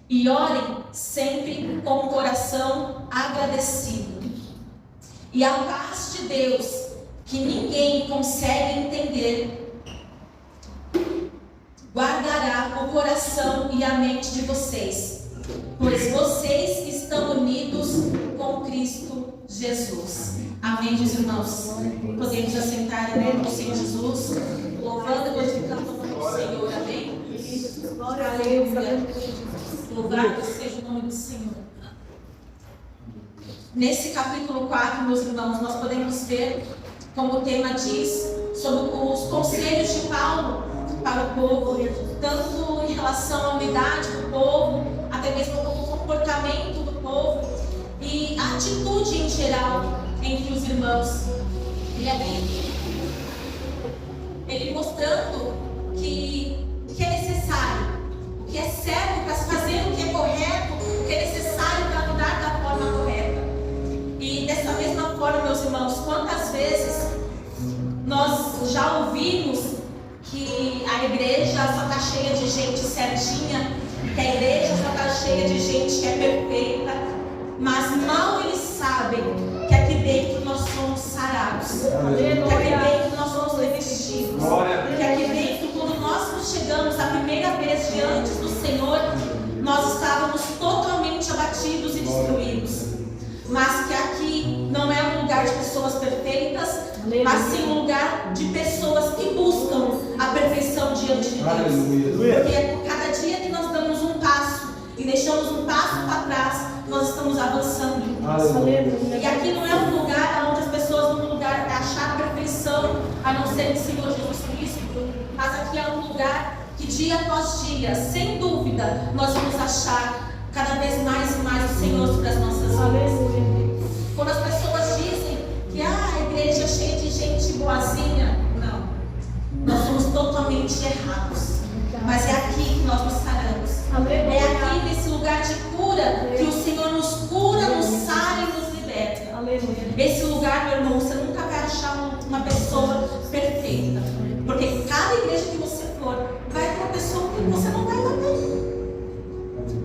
e orem sempre com o coração agradecido. E a paz de Deus, que ninguém consegue entender, guardará o coração e a mente de vocês, pois vocês estão unidos com Cristo Jesus. Amém, meus irmãos? Podemos assentar em nome do Senhor Jesus, louvando e glorificando o nome do Senhor. Amém? Aleluia. Louvado seja o nome do Senhor. Nesse capítulo 4, meus irmãos, nós podemos ver, como o tema diz, sobre os conselhos de Paulo para o povo, tanto em relação à unidade do povo, até mesmo como o comportamento do povo e a atitude em geral entre os irmãos. Ele mostrando que o que é necessário, o que é certo para se fazer, o que é correto, o que é necessário para mudar da forma correta. E dessa mesma forma, meus irmãos, quantas vezes nós já ouvimos que a igreja só está cheia de gente certinha, que a igreja só está cheia de gente que é perfeita, mas mal eles sabem que aqui dentro nós somos sarados, que aqui dentro nós somos revestidos, que aqui dentro, quando nós nos chegamos a primeira vez diante do Senhor, nós estávamos totalmente abatidos e destruídos, mas que aqui não é um lugar de pessoas perfeitas, mas sim um lugar de pessoas que buscam a perfeição diante de Deus. Porque cada dia que nós damos um passo e deixamos um passo para trás, nós estamos avançando. E aqui não é um lugar onde as pessoas vão lugar a achar a perfeição, a não ser o Senhor Jesus Cristo, mas aqui é um lugar que dia após dia, sem dúvida, nós vamos achar cada vez mais e mais o Senhor sobre as nossas vidas. Quando as pessoas dizem que a igreja é cheia de gente boazinha, não. Nós somos totalmente errados. Mas é aqui que nós nos saramos. É aqui nesse lugar de cura que o Senhor nos cura, nos sara e nos liberta. Esse lugar, meu irmão, você nunca vai achar uma pessoa perfeita. Porque cada igreja que você for, vai ter uma pessoa que você não vai bater.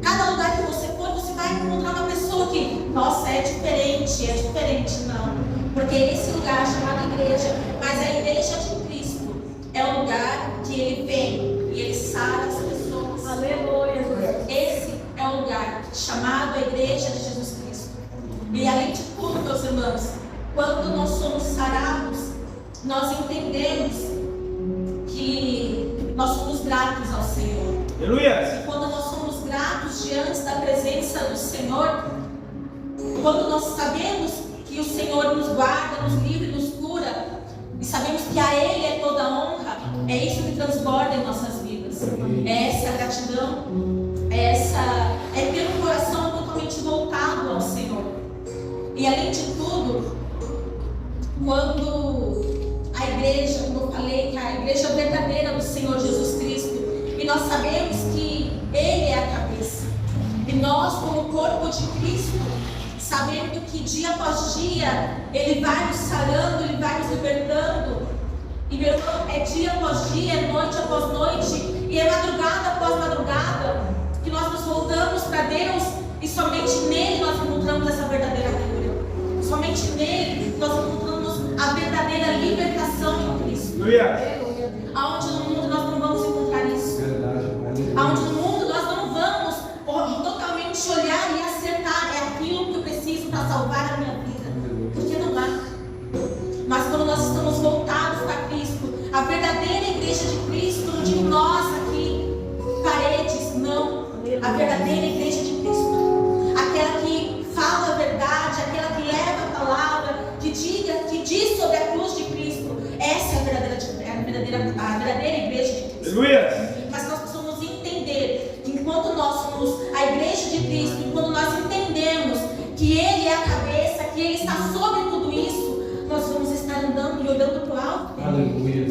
Cada lugar que você for, você vai encontrar uma pessoa que, nossa, é diferente, não. Porque esse lugar é chamado igreja, mas a igreja de Cristo é o lugar que ele vem e ele sara as pessoas. Aleluia. Esse é o lugar chamado a igreja de Jesus Cristo. E além de tudo, meus irmãos, quando nós somos sarados, nós entendemos que nós somos gratos ao Senhor. Aleluia. E quando nós somos gratos diante da presença do Senhor, quando nós sabemos que o Senhor nos guarda, nos livra e nos cura, e sabemos que a Ele é toda a honra, é isso que transborda em nossas vidas. É essa gratidão, é ter um coração totalmente voltado ao Senhor. E além de tudo, quando a igreja, como eu falei, que a igreja verdadeira do Senhor Jesus Cristo, e nós sabemos que Ele é a cabeça, e nós, como corpo de Cristo, sabendo que dia após dia Ele vai nos sarando, Ele vai nos libertando, e meu irmão, é dia após dia, é noite após noite, e é madrugada após madrugada, que nós nos voltamos para Deus, e somente nele nós encontramos essa verdadeira cura. Somente nele nós encontramos a verdadeira libertação em Cristo. Aonde no mundo nós não vamos encontrar isso. Aonde no mundo nós não vamos totalmente olhar e acertar, é aquilo que eu preciso para salvar a minha vida. Porque não há. Mas quando nós estamos voltados para Cristo, a verdadeira igreja de Cristo, não digo nós aqui, paredes, não. A verdadeira igreja de Cristo, aquela que fala a verdade, aquela que leva a palavra, que diz sobre a cruz de Cristo, essa é a verdadeira igreja de Cristo. Mas nós precisamos entender que enquanto nós somos a igreja de Cristo, enquanto nós entendemos que Ele é a cabeça, que Ele está sobre tudo isso, nós vamos estar andando e olhando para o alto. Aleluia.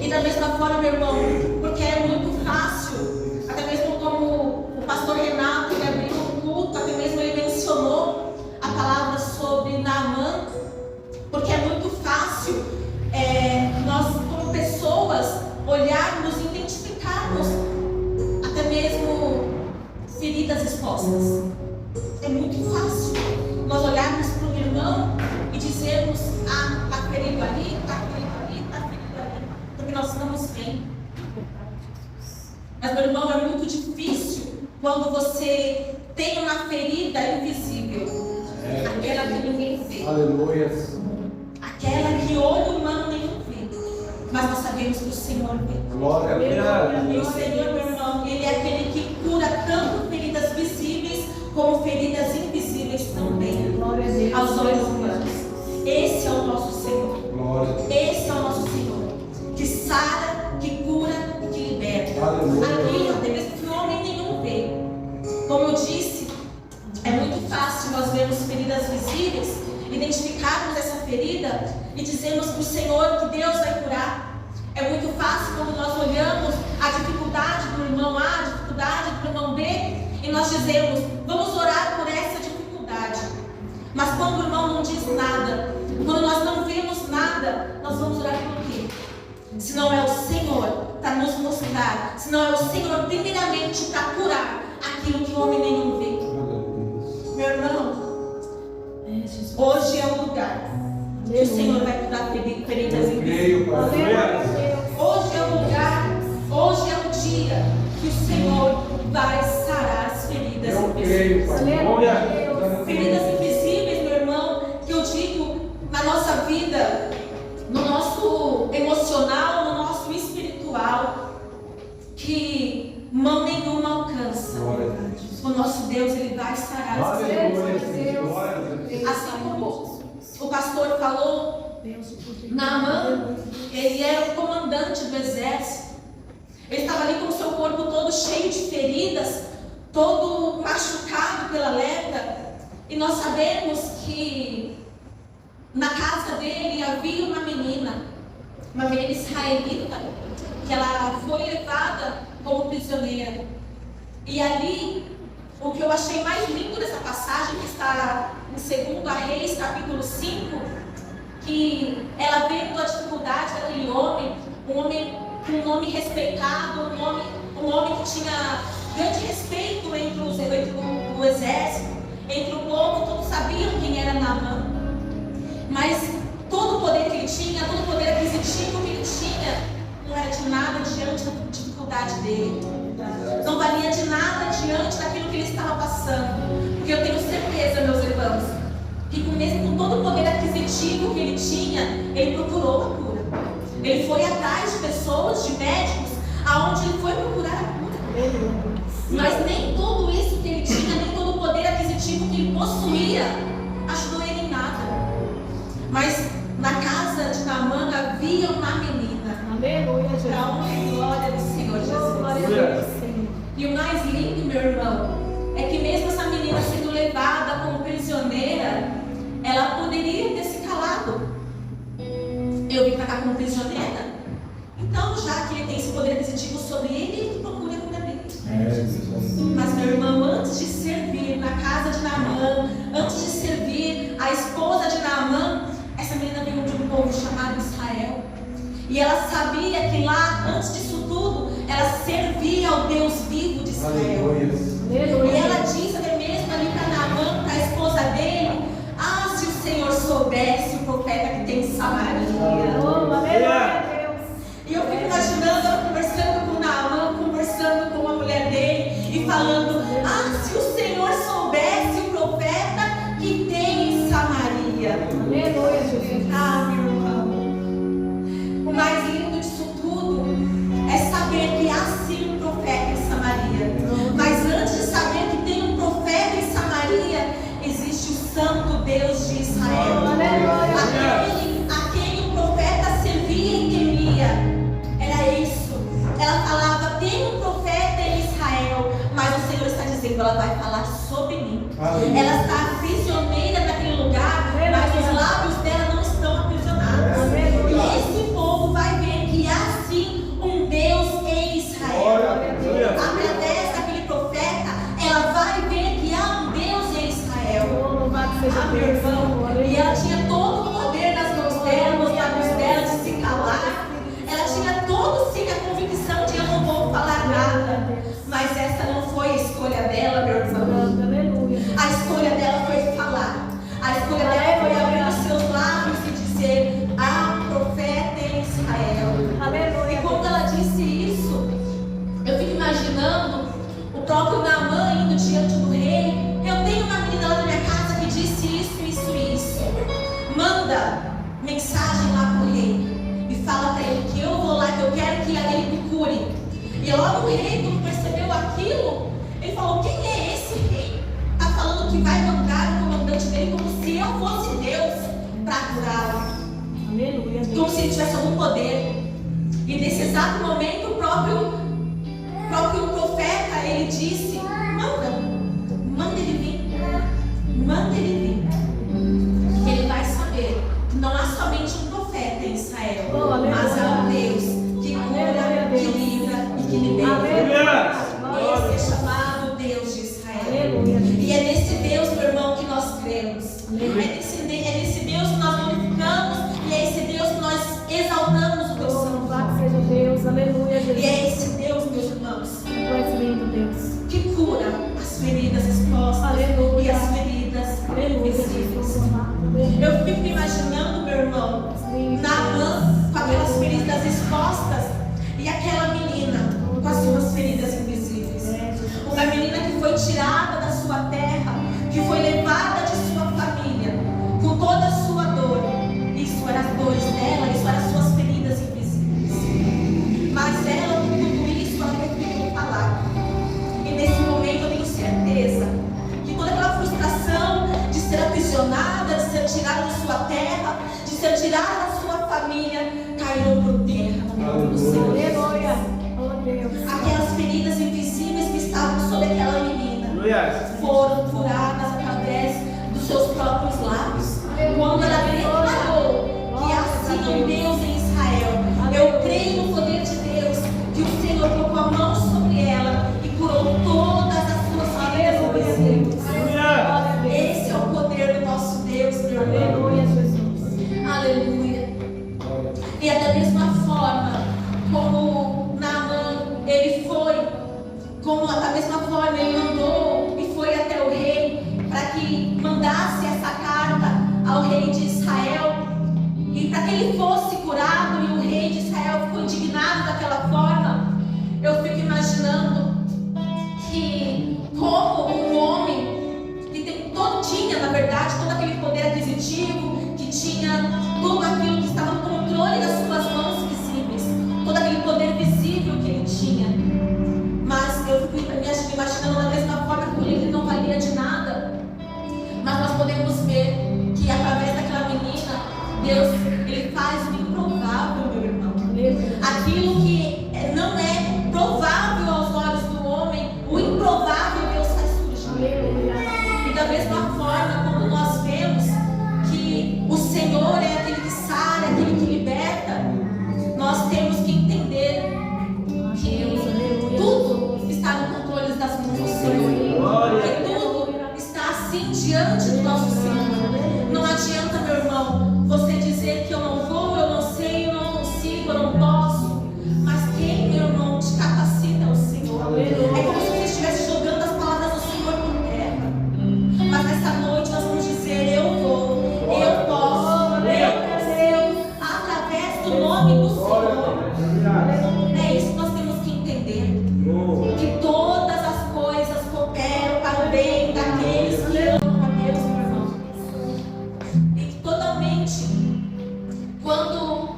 E da mesma forma, meu irmão, porque é muito fácil, até mesmo como o pastor Renato, ele abriu o culto, até mesmo ele mencionou a palavra sobre Naamã, porque é muito fácil nós, como pessoas, olharmos e identificarmos até mesmo feridas costas. É muito fácil nós olharmos para o irmão e dizermos: ah, está ferido ali, está ferido ali, está ferido ali, porque nós estamos bem. Mas, meu irmão, é muito difícil quando você tem uma ferida invisível, aquela que ninguém vê. Aleluia. Aquela que olho humano nenhum vê, mas nós sabemos que o Senhor vê. Glória a Deus. E o Senhor, meu irmão, Ele é aquele que cura tanto feridas visíveis como feridas invisíveis também, aos olhos humanos. Esse é o nosso Senhor. Esse é o nosso Senhor, que sara, que cura e que liberta. Aquilo até mesmo que o homem nenhum vê. Como eu disse, é muito fácil nós vermos feridas visíveis, identificarmos essa ferida e dizermos para o Senhor que Deus vai curar. É muito fácil quando nós olhamos a dificuldade do irmão A, a dificuldade do irmão B, e nós dizemos: vamos orar por essa dificuldade. Mas quando o irmão não diz nada, quando nós não vemos nada, nós vamos orar por quê? Se não é o Senhor para nos mostrar, se não é o Senhor primeiramente para curar aquilo que o homem nenhum vê. Meu irmão, hoje é o lugar que o Senhor vai curar feridas invisíveis. Hoje é o lugar, hoje é o dia que o Senhor vai sarar as feridas invisíveis. Feridas invisíveis, meu irmão, que eu digo na nossa vida, no nosso emocional, no nosso espiritual, que mão nenhuma alcança. O nosso Deus, Ele vai sarar as feridas. Assim como o pastor falou, Naamã, ele era o comandante do exército. Ele estava ali com o seu corpo todo cheio de feridas, todo machucado pela lepra. E nós sabemos que na casa dele havia uma menina israelita, que ela foi levada como prisioneira. E ali, o que eu achei mais lindo dessa passagem, que está em 2 Reis, capítulo 5, que ela vendo a dificuldade daquele homem, um homem com um nome respeitado, um homem que tinha grande respeito entre o exército, entre o povo, todos sabiam quem era Naamã. Mas todo o poder que ele tinha, todo o poder aquisitivo que ele tinha, não era de nada diante da dificuldade dele. Não valia de nada diante daquilo que ele estava passando. Porque eu tenho certeza, meus irmãos, que mesmo com todo o poder aquisitivo que ele tinha, ele procurou a cura. Ele foi atrás de pessoas, de médicos, aonde ele foi procurar a cura. Mas nem tudo isso que ele tinha, nem todo o poder aquisitivo que ele possuía, ajudou ele em nada. Mas na casa de Naamã havia uma menina. Aleluia, Jesus. Para a honra e glória do Senhor Jesus. E o mais lindo, meu irmão, é que mesmo essa menina sendo levada como prisioneira, ela poderia ter se calado. Eu vim para cá como prisioneira, então já que ele tem esse poder aquisitivo sobre ele, ele procura a cura dele. Mas, meu irmão, antes de servir na casa de Naamã, antes de servir a esposa de Naamã, essa menina veio de um povo chamado Israel. E ela sabia que lá, antes disso tudo, ela servia ao Deus vivo de Israel. E ela disse até mesmo ali para Naamã, para a esposa dele: ah, se o Senhor soubesse o profeta que tem em Samaria. E eu fico imaginando ela conversando com Naamã, conversando com a mulher dele e falando: ah, se o Senhor soubesse o profeta que tem em Samaria. Ah, meu irmão, o mais lindo disso tudo é saber que há sim um profeta em Samaria. Mas antes de saber que tem um profeta em Samaria, existe o Santo Deus de Israel. A quem o profeta servia e temia. Era isso. Ela falava: tem um profeta em Israel, mas o Senhor está dizendo: ela vai falar sobre mim. Ela está prisioneira naquele lugar, mas os lábios dela não estão aprisionados. E esse povo vai ver que há sim um Deus em Israel. Através daquele profeta, ela vai ver que há um Deus em Israel. Ah, meu irmão, e ela tinha todo o poder nas mãos dela, nos lábios dela, de se calar. Ela tinha todo sim a convicção de: eu não vou falar nada. Mas essa não foi a escolha dela, meu irmão. diante do rei, eu tenho uma menina lá na minha casa que disse isso, isso e isso. Manda mensagem lá pro rei e fala para ele que eu vou lá, que eu quero que ele me cure. E logo o rei, quando percebeu aquilo, ele falou: quem é esse rei? Está falando que vai mandar o comandante dele como se eu fosse Deus para curá-lo. Como se ele tivesse algum poder. E nesse exato momento, o próprio profeta, ele disse: manda ele vir. Manda ele vir. Que ele vai saber que não há somente um profeta em Israel, mas há um Deus que cura, que livra e que liberta. Esse é chamado Deus de Israel. E é nesse Deus, meu irmão, que nós cremos. É nesse Deus que nós glorificamos. E é esse Deus que nós exaltamos o teu santo. Louvado seja Deus, aleluia, Jesus. E é esse Deus, meus irmãos, Tu és lindo, Deus, que cura as feridas expostas, aleluia, e as feridas invisíveis. Eu fico me imaginando, meu irmão, Naamã com aquelas feridas expostas e aquela menina com as suas feridas invisíveis. Uma menina que foi tirada da sua terra, que foi levada de sua família, com toda a sua dor. Isso eram as dores dela, isso eram as suas feridas invisíveis. Mas ela, com tudo isso, ela preferiu falar. E nesse momento eu tenho certeza que toda aquela frustração de ser aprisionada, de ser tirada da sua terra, de ser tirada da sua família, caiu por terra no nome do Senhor. aleluia, oh Deus. Aquelas feridas invisíveis que estavam sobre aquela menina foram curadas através dos seus próprios lábios. Quando ela declarou que assim um Deus em Israel, eu creio no poder de Deus, que o Senhor colocou a mão sobre ela e curou todas as suas feridas invisíveis. Esse é o poder do nosso Deus, meu irmão. Aleluia, Jesus. Aleluia. E é da mesma forma como Naamã, ele foi, como da mesma forma ele mandou e foi até o rei para que mandasse essa carta ao rei de Israel e para que ele fosse curado, e o rei de Israel ficou indignado daquela forma. Eu fico imaginando que como um homem que tinha, na verdade, todo aquele poder aquisitivo, que tinha tudo aquilo que estava no controle das suas mãos visíveis, todo aquele poder visível que ele tinha, mas eu fico imaginando da mesma forma que ele não valia de nada. Mas nós podemos ver que através daquela menina, Deus, ele faz o improvável, meu irmão. Aquilo que não é provável aos olhos do homem, o improvável Deus faz surgir. E da mesma forma, quando nós vemos que o Senhor é aquele que sara, é aquele que liberta, nós temos que entender que tudo está no controle das mãos do Senhor. Que tudo está assim diante do nosso Senhor. Não adianta, meu irmão, você dizer que eu não vou, eu não sei, eu não consigo, eu não posso. Mas quem, meu irmão, te capacita é o Senhor. É como se você estivesse jogando as palavras do Senhor por terra. Mas nessa noite nós vamos dizer: eu vou, eu posso, eu consigo, através do nome do Senhor. É isso que nós temos que entender. Que todas as coisas cooperam para o bem daqueles que amam a Deus, meu irmão. E que totalmente, quando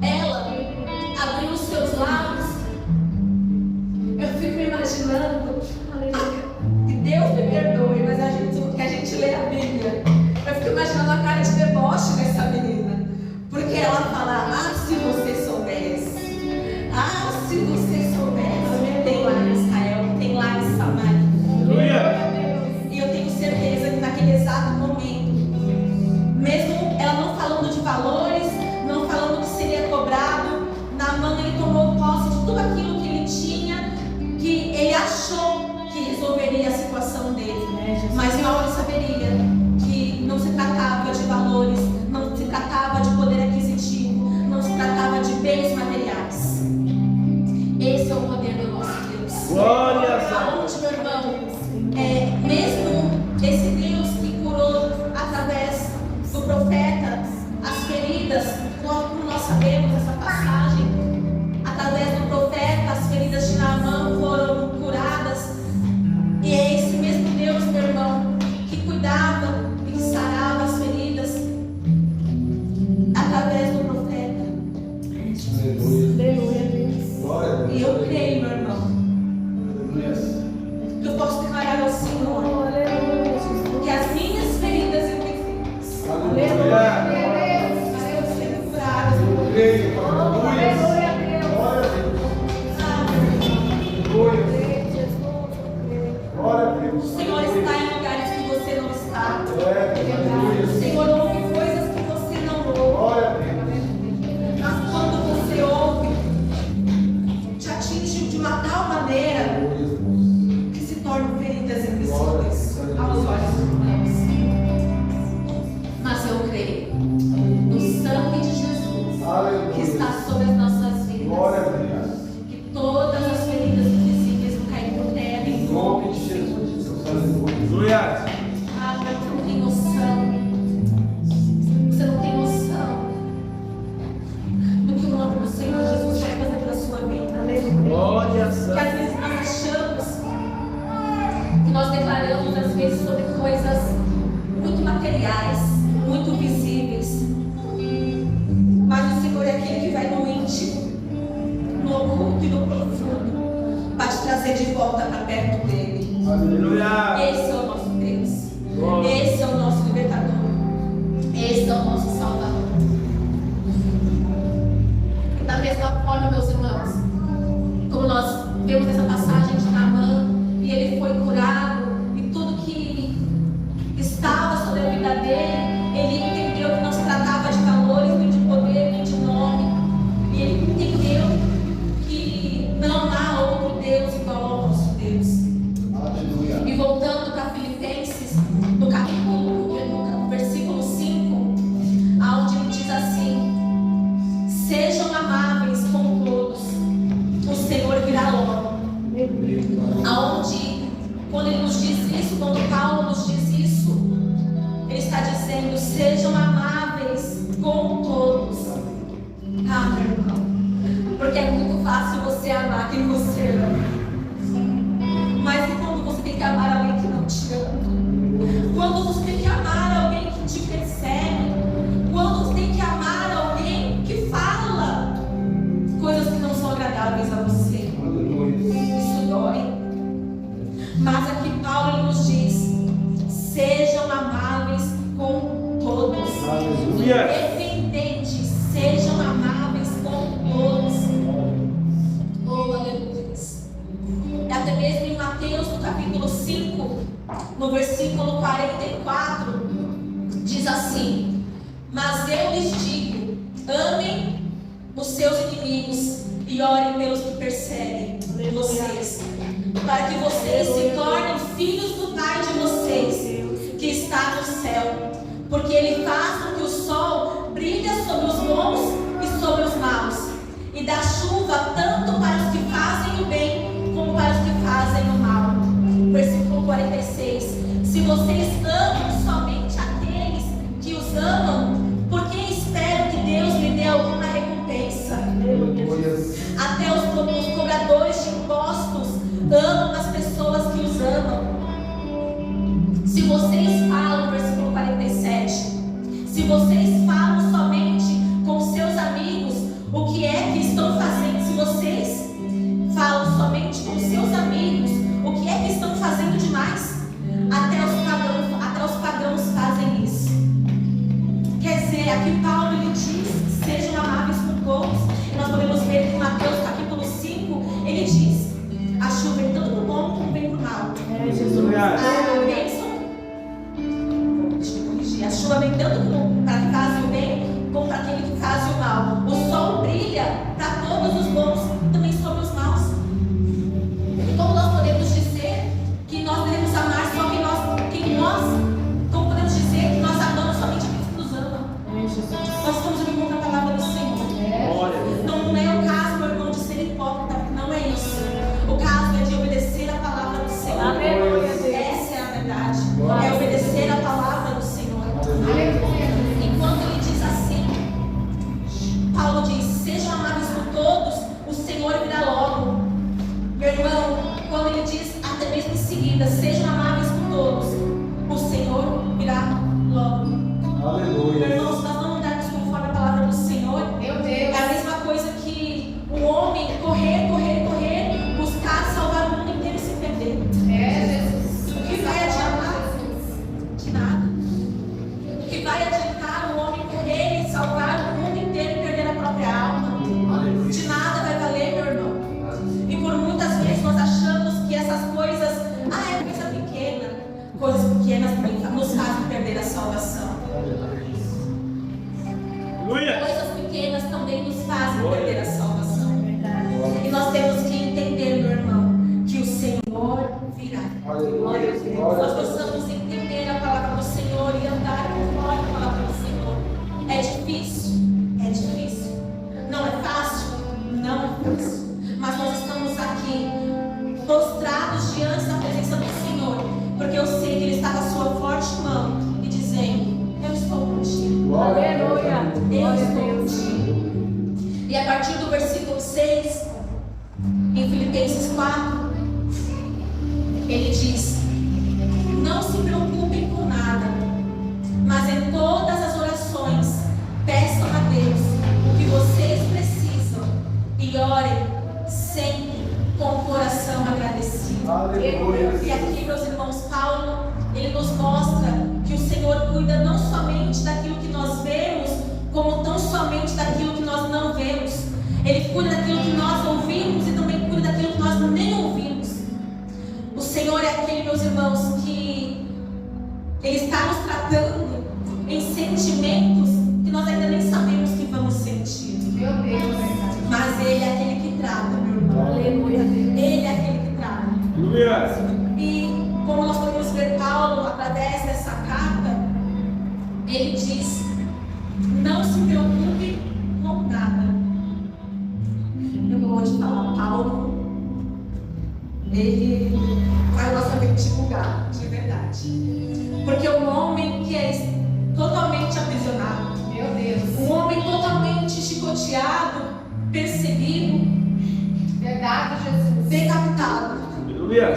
ela abriu os seus lábios, eu fico me imaginando, que Deus me perdoe, mas que a gente lê a Bíblia, eu fico imaginando a cara de deboche dessa menina, porque ela fala: ah, se você soubesse, ah, se você soubesse, tem lá em Israel, tem lá em Samaria. E eu tenho certeza que naquele exato momento, mesmo ela não falando de valores, não falando que seria cobrado, Naamã, ele tomou posse de tudo aquilo que ele tinha, que ele achou que resolveria a situação dele. Mas mal ele saberia que não se tratava de valores, não se tratava de poder aquisitivo, não se tratava de bens materiais. Esse é o poder do nosso Deus. Glória a Deus. Aonde, meu irmão, mesmo esse Deus que curou através do profeta as feridas, como nós sabemos essa passagem, através do profeta as feridas de Naamã foram curadas, e é esse mesmo O Senhor está em lugares que você não está. Aleluia. O Senhor ouve coisas que você não ouve. Glória a Deus. Mas quando você ouve, te atinge de uma tal maneira que se tornam feridas invisíveis aos olhos humanos. Mas eu creio no sangue de Jesus Aleluia. que está sobre as nossas vidas. Glória a Deus. Que todas as feridas invisíveis vão cair por terra em nome de Jesus. Aleluia. Ah, mas você não tem noção. Você não tem noção do que o nome do Senhor Jesus vai fazer pela sua vida. Glória a Porque às vezes nós achamos que nós declaramos às vezes sobre coisas muito materiais, muito visíveis. Mas o Senhor é aquele que vai no íntimo, no oculto e no profundo, para te trazer de volta para perto dele. Aleluia. Esse é o nosso Deus. Esse é o nosso libertador. Esse é o nosso Salvador. Da mesma forma, meus irmãos, como nós vemos essa passagem de Naamã, e ele foi curado, e tudo que estava sobre a vida dele, ele entendeu que não se tratava de valores, nem de poder, nem de nome. E ele entendeu que não há outro Deus igual ao nosso Deus. Aleluia. E voltando para Filipenses, no versículo 5, onde ele diz assim: sejam amáveis com todos, o Senhor virá logo. Aonde, quando ele nos diz isso, quando Paulo nos diz isso, ele está dizendo: sejam amáveis com todos. Ah, meu irmão, porque é muito fácil você amar quem você ama. Mas e quando você tem que amar alguém que não te ama? Quando você tem que amar alguém que te persegue? Quando você tem que amar alguém que fala coisas que não são agradáveis a você? Isso dói. Mas aqui Paulo ele nos diz: sejam amáveis com todos. Aleluia. Independente, sejam amáveis com todos. Oh, aleluia. Até mesmo em Mateus, no capítulo 5, no versículo 44, diz assim: mas eu lhes digo, amem os seus inimigos e orem pelos que perseguem vocês, para que vocês se tornem filhos do Pai de vocês, que está no céu, porque Ele faz com que o sol brilhe sobre os bons e sobre os maus, e dá chuva tanto para os que fazem o bem como para os que fazem o mal. Versículo 46: se vocês amam somente aqueles que os amam, por que esperam que Deus lhe dê alguma recompensa? Até os cobradores de impostos amam as pessoas que os amam. Se vocês falam, versículo 47, se vocês falam somente com seus amigos, o que é que estão fazendo? Se vocês falam somente com seus amigos, o que é que estão fazendo demais? Até os pagãos fazem isso. Quer dizer, aqui Paulo ele diz: sejam amáveis com todos. E nós podemos ver que em Mateus capítulo 5, ele diz: a chuva vem tanto pro bom como vem pro mal. A bênção, deixa eu corrigir, a chuva vem tanto para que faz o bem como para aquele que faz o mal. O sol brilha para todos os bons e também sobre os maus. E como nós podemos dizer que nós devemos amar só quem nós, como podemos dizer que nós amamos somente aqueles que nos amam? Nós estamos aqui contra a palavra do Senhor. Então não é o caso, meu irmão, de ser hipócrita, porque não é isso. O caso é de obedecer a palavra do Senhor. Essa é a verdade. É obedecer a palavra do Senhor. Enquanto ele diz assim, Paulo diz: sejam amáveis por todos, o Senhor virá logo. Meu irmão, quando ele diz até mesmo em seguida, sejam amáveis por todos, o Senhor virá logo. Aleluia. Meu irmão, se nós não andarmos conforme a palavra do Senhor, é a mesma coisa que um homem correr, buscar salvar o mundo inteiro e se perder. O que vai adiantar? De nada. O que vai adiantar um homem correr e salvar o mundo inteiro e perder a própria alma? De nada vai valer, meu irmão. E por muitas vezes nós achamos que essas coisas, é coisa coisas pequenas nos fazem perder a salvação. Aleluia. Coisas pequenas também nos fazem perder a salvação. Verdade. E nós temos que entender, meu irmão, que o Senhor virá. Aleluia. Nós precisamos entender a palavra do Senhor e andar conforme a palavra do Senhor. É difícil? É difícil. Não é fácil? Não é fácil. Mas nós estamos aqui prostrados diante da presença do Senhor, porque eu sei que Ele está com a sua forte mão e dizendo: eu estou contigo. Aleluia. Eu Glória a estou Deus. contigo. E a partir do versículo 6, em Filipenses 4, ele diz: não se preocupem com nada, mas em todas as orações peçam a Deus o que vocês precisam e orem sempre com o coração agradecido. Aleluia. E aqui, meus irmãos, Paulo, ele nos mostra que o Senhor cuida não somente daquilo que nós vemos, como tão somente daquilo que nós não vemos. Ele cuida daquilo que nós ouvimos e também cuida daquilo que nós nem ouvimos. O Senhor é aquele, meus irmãos, que Ele está nos tratando em sentimentos que nós ainda nem sabemos que vamos sentir. Meu Deus. Mas Ele é aquele que trata, meu irmão. Aleluia. Ele é aquele que trata. Aleluia. E como nós podemos ver Paulo através dessa carta, ele diz: não se preocupe com nada. Eu vou te falar, Paulo, ele faz nossa mente bugar, de verdade. Porque um homem que é totalmente aprisionado, Meu Deus. um homem totalmente chicoteado, perseguido, Verdade, Jesus. decapitado, Aleluia.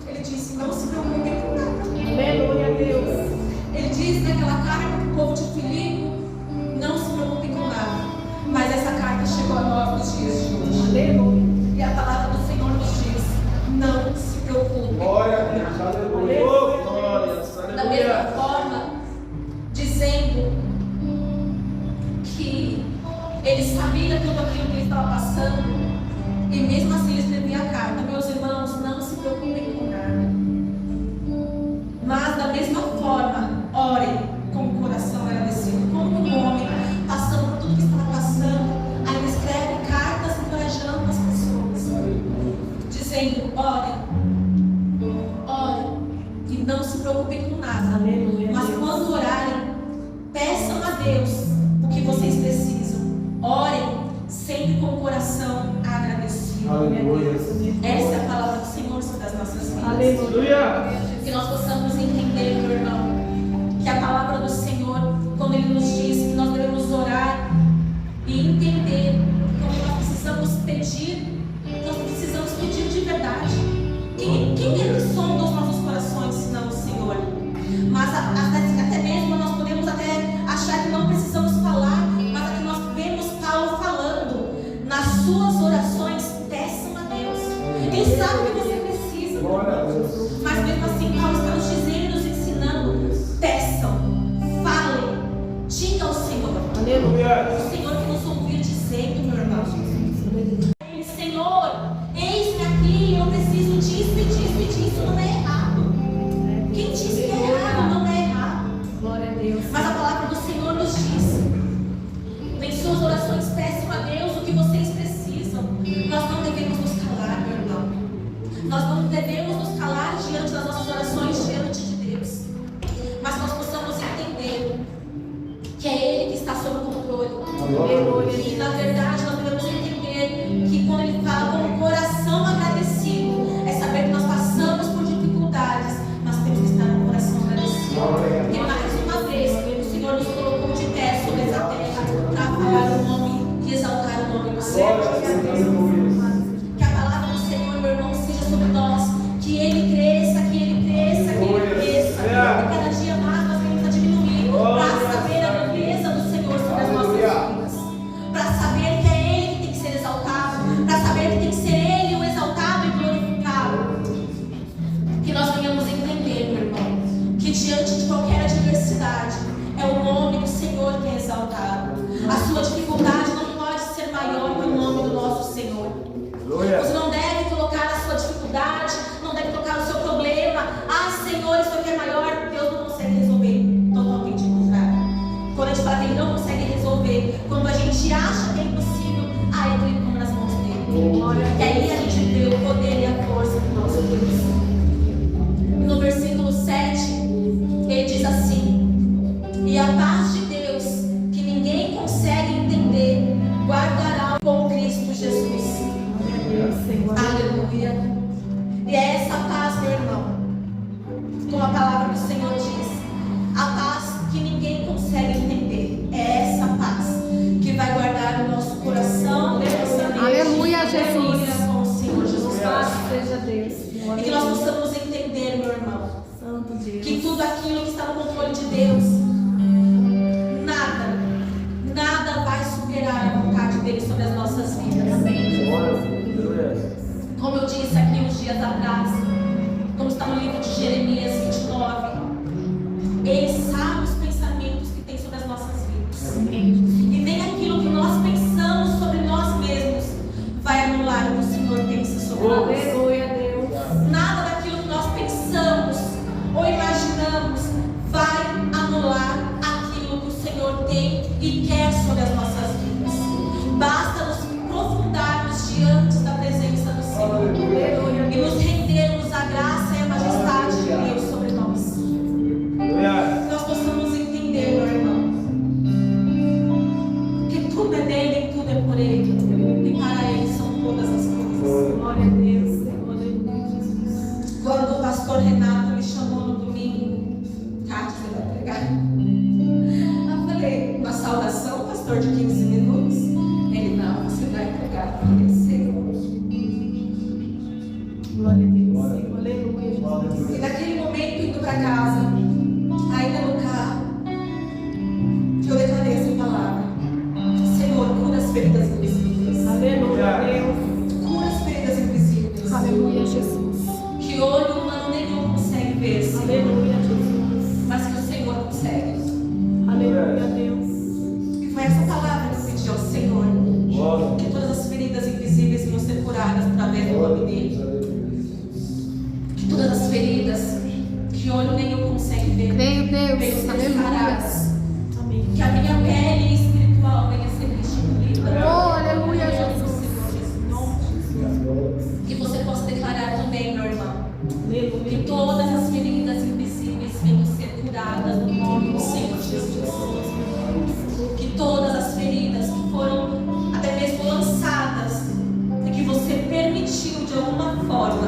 ele disse: não se preocupe com nada. Aleluia, Deus. Ele diz naquela carta para o povo de Filipe: não se preocupe com nada. Mas essa carta chegou a nós nos dias de hoje. Aleluia. E a palavra do Senhor nos diz: não se preocupe. Glória a Deus. Aleluia. Oh, glória. Da mesma Aleluia. forma, dizendo que ele sabia tudo aquilo que ele estava passando, e mesmo assim ele escrevia a carta: meus irmãos, não se preocupem com nada. Mas da mesma forma, orem com o coração agradecido. Como um homem passando por tudo que estava passando, ainda escreve cartas encorajando as pessoas, dizendo: orem, orem e não se preocupem com nada. Aleluia. Mas quando orarem, peçam a Deus o que vocês precisam. Orem sempre com o coração agradecido. Aleluia. Essa é a palavra do Senhor sobre as nossas vidas. Aleluia. Que nós possamos entender, meu irmão, que a palavra do Senhor, quando Ele nos diz que nós devemos orar e entender como nós precisamos pedir de verdade. Quem é que sonda os nossos corações, senão o Senhor? Mas até mesmo nós podemos até achar que não precisamos falar, mas aqui nós vemos Paulo falando: nas suas orações, peçam a Deus. Ele sabe o que você precisa. Glória a Deus. Mas mesmo assim, Paulo está nos dizendo e nos ensinando: peçam, falem, digam ao Senhor. Aleluia. O Senhor que nos ouviu dizendo, meu irmão: Senhor, eis-me aqui, eu preciso disso e disso e disso. Não é errado. Quem diz que é errado, não é errado. Glória a Deus. Mas a palavra do Senhor nos diz: em suas orações peçam a Deus o que vocês precisam. Nós não devemos nos calar, meu irmão. Nós não devemos nos calar diante das nossas orações diante de Deus. Mas nós possamos entender que é Ele que está sob o controle. E na verdade nós devemos entender que quando Ele fala com o coração agradecido, é saber que nós passamos por dificuldades, mas temos que estar com o coração agradecido. Porque mais uma vez o Senhor nos colocou de pé sobre essa terra para falar o nome e exaltar o nome do Senhor. Que a palavra do Senhor, meu irmão, seja sobre nós. Que Ele cresça, que Ele cresça, que Ele cresça. E cada dia mais nós venhamos a diminuir para saber a grandeza do Senhor sobre as nossas vidas. irmão. Santo Deus. Que tudo aquilo que está no controle de Deus, nada vai superar a vontade dele sobre as nossas vidas. Como eu disse aqui uns dias atrás, como está no livro de Jeremias 29, ele sabe os pensamentos que tem sobre as nossas vidas. E nem aquilo que nós pensamos sobre nós mesmos vai anular o que o Senhor pensa sobre nós. Aleluia, Deus. Nada daquilo que nós pensamos ou imaginamos vai anular aquilo que o Senhor tem e quer sobre as nossas vidas. Basta nos aprofundarmos diante da presença do Senhor e nos rendermos à graça e à majestade de Deus sobre nós. Que nós possamos entender, meu irmão, que tudo é dele e tudo é por ele. E para ele são todas as coisas. Glória a Deus, Senhor. Aleluia, Jesus. Quando o pastor Renato me chamou no domingo, Cátia, você vai pregar? Eu falei, uma saudação, pastor, de 15 minutos? Ele, não, você vai pregar. Eu falei, Senhor. Glória a Deus, Senhor. Aleluia. E naquele momento, indo para casa, ainda no carro, eu declarei essa palavra: Senhor, cura as feridas invisíveis. Aleluia, Deus. Cura as feridas invisíveis. Aleluia, Jesus. Que olho humano nenhum consegue ver, Senhor, Aleluia, Jesus. mas que o Senhor consegue. Aleluia, Deus. E foi essa palavra que eu pedi ao Senhor: que todas as feridas invisíveis iam ser curadas através do nome dele. Que todas as feridas que olho nenhum consegue ver Creio, Deus. venham ser Aleluia. saradas. Amém. Que a minha pele espiritual venha a ser restituída. Oh, aleluia, Em nome do Jesus. Senhor Jesus. Que você possa declarar também, meu irmão, que Aleluia. todas as feridas invisíveis venham a ser curadas no nome do Senhor Jesus. Que todas as feridas que foram até mesmo lançadas e que você permitiu de alguma forma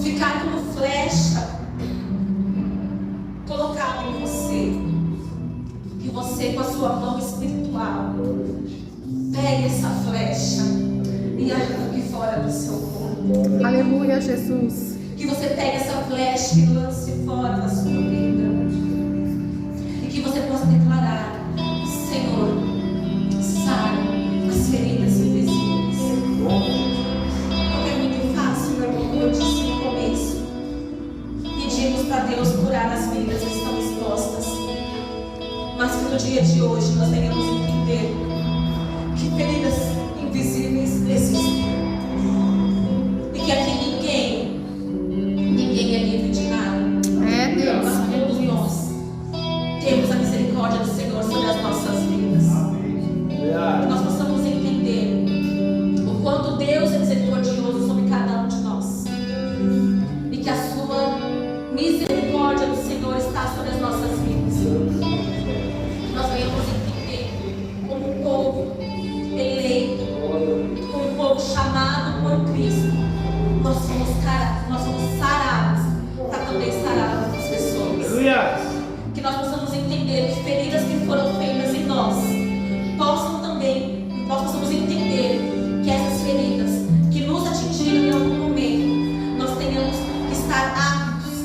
ficar como flecha colocada em você, que você com a sua mão espiritual pegue essa flecha e arranque fora do seu corpo. Aleluia, Jesus. Que você pegue essa flecha e lance fora da sua vida. E que você possa declarar: Senhor, sara as feridas invisíveis. Porque é muito fácil, meu irmão, como eu disse no começo, pedirmos para Deus curar as feridas que estão expostas. Mas que no dia de hoje nós venhamos entender que feridas invisíveis existem. E que aqui ninguém é livre de nada. É, Deus. Mas todos nós temos a misericórdia do Senhor sobre as nossas vidas. Que nós possamos entender o quanto Deus é misericordioso sobre cada um de nós. E que a sua misericórdia do Senhor está sobre as nossas vidas. Que nós venhamos entender como um povo eleito, como um povo chamado por Cristo. Nós somos sarados para também sarar outras pessoas. Aleluia. Que nós possamos entender que feridas que foram feitas em nós nós possamos entender que essas feridas que nos atingiram em algum momento, nós tenhamos que estar aptos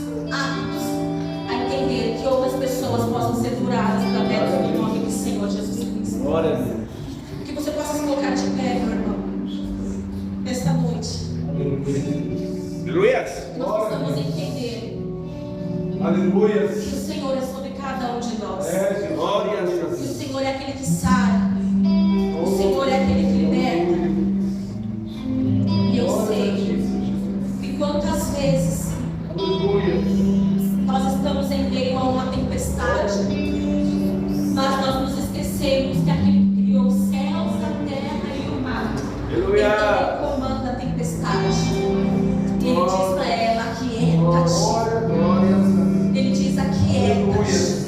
a entender que outras pessoas possam ser curadas através do nome do Senhor Jesus Cristo. Glória a Deus. Que você possa se colocar de pé, meu irmão, nesta noite. Aleluia. Que nós possamos entender Aleluia. que o Senhor é sobre cada um de nós. Glória a Que Deus. o Senhor é aquele que sara. O Senhor é aquele que liberta. E eu sei que quantas vezes nós estamos em meio a uma tempestade, mas nós nos esquecemos que aquele que criou os céus, a terra e o mar, ele também comanda a tempestade. E ele diz para ela: aquieta-te. Ele diz: aquieta-te.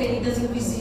feridas invisíveis.